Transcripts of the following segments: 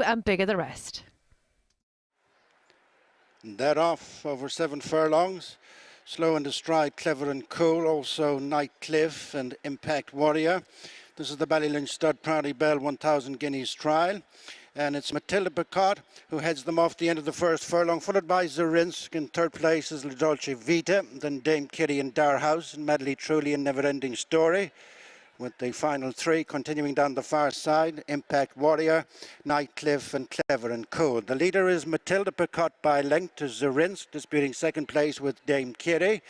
and bigger the rest. That off over 7 furlongs. Slow and Stride, Clever and Cool, also Nightcliff and Impact Warrior. This is the Ballylynch Stud Proudly Bell 1000 Guineas trial. And it's Matilda Picot who heads them off the end of the first furlong, followed by Zarinsk. In third place is La Dolce Vita, then Dame Kitty and Darhouse, and Madly Truly and Never Ending Story. With the final three continuing down the far side, Impact Warrior, Nightcliff and Clever and Cool. The leader is Matilda Picot by length to Zarinsk, disputing second place with Dame Kitty.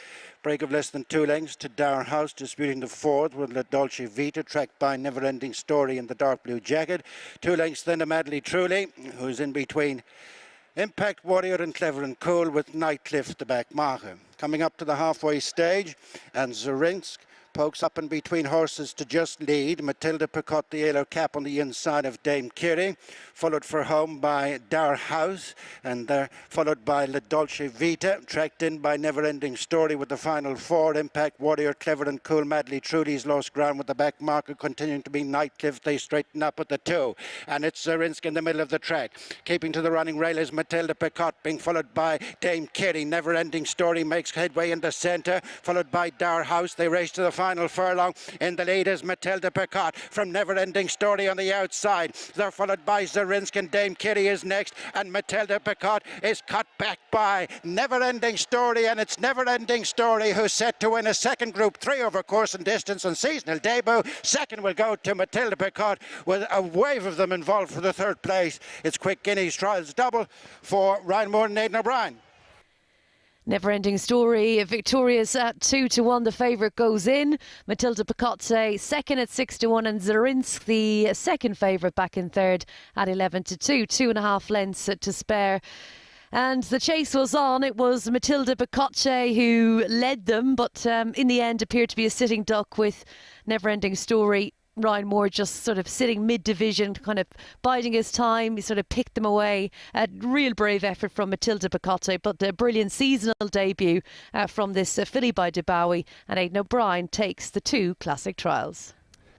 Break of less than 2 lengths to Darhouse, disputing the fourth with La Dolce Vita, tracked by Never Ending Story in the dark blue jacket. 2 lengths then to Madly Truly, who's in between Impact Warrior and Clever and Cool, with Nightcliff the back marker. Coming up to the halfway stage, and Zarinsk pokes up in between horses to just lead. Matilda Picot, the yellow cap on the inside of Dame Kitty, followed for home by Darhouse, and followed by La Dolce Vita, tracked in by Never Ending Story with the final four. Impact Warrior, Clever and Cool, Madly Truly's lost ground with the back marker continuing to be Nightcliff. They straighten up at the 2, and it's Zarinsk in the middle of the track. Keeping to the running rail is Matilda Picot, being followed by Dame Kitty. Never Ending Story makes headway in the centre, followed by Darhouse. They race to the final furlong. In the lead is Matilda Picot from Never Ending Story on the outside. They're followed by Zarinsk, and Dame Kitty is next, and Matilda Picot is cut back by Never Ending Story, and it's Never Ending Story who's set to win a second Group 3 over course and distance on seasonal debut. Second will go to Matilda Picot, with a wave of them involved for the third place. It's Quick Guineas Trials double for Ryan Moore and Aidan O'Brien. Never Ending Story victorious at 2-1. The favourite goes in. Matilda Picot second at 6-1, and Zarinsk the second favourite back in third at 11-2. 2.5 lengths to spare. And the chase was on. It was Matilda Picot who led them, but in the end appeared to be a sitting duck with Never Ending Story. Ryan Moore just sort of sitting mid-division, kind of biding his time. He sort of picked them away. A real brave effort from Matilda Picot, but a brilliant seasonal debut from this filly by De Bowie. And Aidan O'Brien takes the 2 classic trials.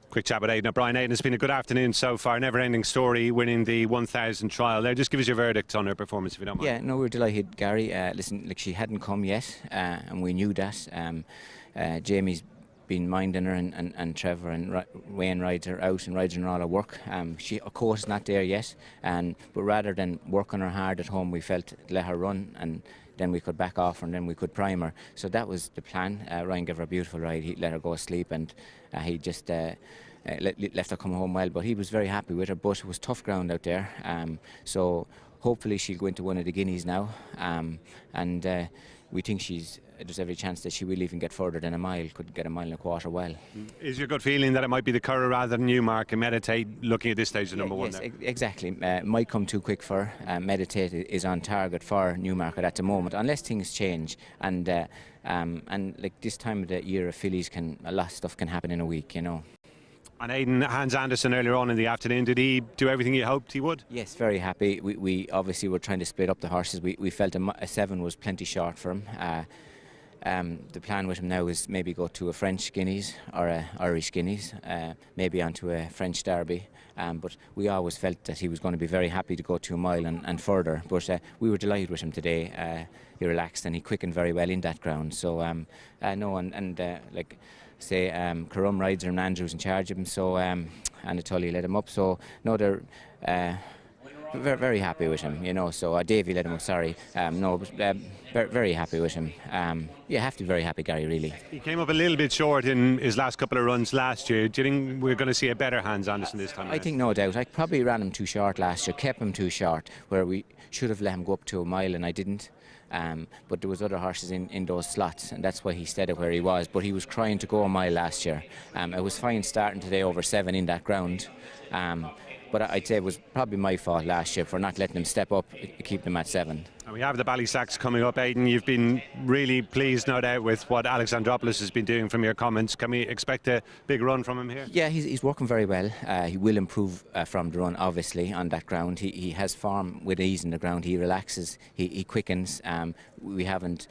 Quick chat with Aidan O'Brien. Aidan, it's been a good afternoon so far. Never Ending Story winning the 1000 trial there. Just give us your verdict on her performance, if you don't mind. Yeah, no, we're delighted, Gary. Listen, like, she hadn't come yet, and we knew that. Jamie's been minding her, and Trevor and Wayne rides her out and rides her in all her work. She, of course, is not there yet, but rather than working her hard at home, we felt let her run, and then we could back off, and then we could prime her. So that was the plan. Ryan gave her a beautiful ride. He let her go asleep, and he just left her come home well. But he was very happy with her, but it was tough ground out there. So hopefully she'll go into one of the Guineas now, and we think there's every chance that she will even get further than a mile, could get a mile and a quarter well. Is your good feeling that it might be the Curragh rather than Newmark, and Meditate looking at this stage of number one? Yes, exactly. Might come too quick for her. Meditate is on target for Newmarket at the moment, unless things change. And like this time of the year, fillies a lot of stuff can happen in a week, you know. And Aidan, Hans Anderson earlier on in the afternoon, did he do everything you hoped he would? Yes, very happy. We obviously were trying to split up the horses. We felt a 7 was plenty short for him. The plan with him now is maybe go to a French Guineas or a Irish Guineas, maybe onto a French Derby. But we always felt that he was going to be very happy to go to a mile and further. But we were delighted with him today. He relaxed and he quickened very well in that ground. So like say Carum rides her and Andrew's in charge of him. So Anatoly led him up. So no, they're very, very happy with him, you know. So Davey led him up, sorry. Very, very happy with him. Yeah, have to be very happy, Gary, really. He came up a little bit short in his last couple of runs last year. Do you think we're going to see a better Hans Anderson this time? I think no doubt. I probably ran him too short last year, kept him too short, where we should have let him go up to a mile and I didn't. But there was other horses in those slots, and that's why he stayed at where he was. But he was trying to go a mile last year. It was fine starting today over 7 in that ground. But I'd say it was probably my fault last year for not letting him step up, keep them at 7. And we have the Ballysacks coming up. Aidan, you've been really pleased, no doubt, with what Alexandropoulos has been doing from your comments. Can we expect a big run from him here? Yeah, he's working very well. He will improve from the run, obviously, on that ground. He has form with ease in the ground. He relaxes, he quickens. We haven't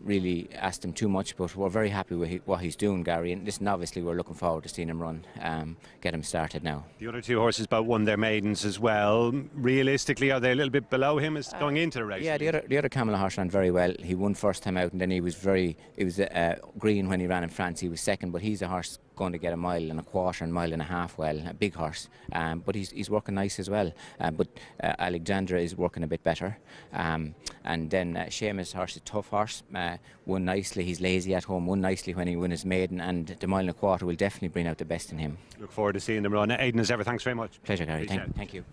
really asked him too much, but we're very happy with what he's doing, Gary. And listen, obviously, we're looking forward to seeing him run, get him started now. The other two horses both won their maidens as well. Realistically, are they a little bit below him as going into the race? Yeah, the other Camel horse ran very well. He won first time out, and then he was green when he ran in France. He was second, but he's a horse going to get 1.25 miles and 1.5 miles well, a big horse, but he's working nice as well. But Alexandra is working a bit better, and then Seamus' horse is a tough horse, won nicely. He's lazy at home, won nicely when he won his maiden, and the 1.25 miles will definitely bring out the best in him. Look forward to seeing them run. Aidan, as ever, thanks very much. Pleasure, Gary. Thank you.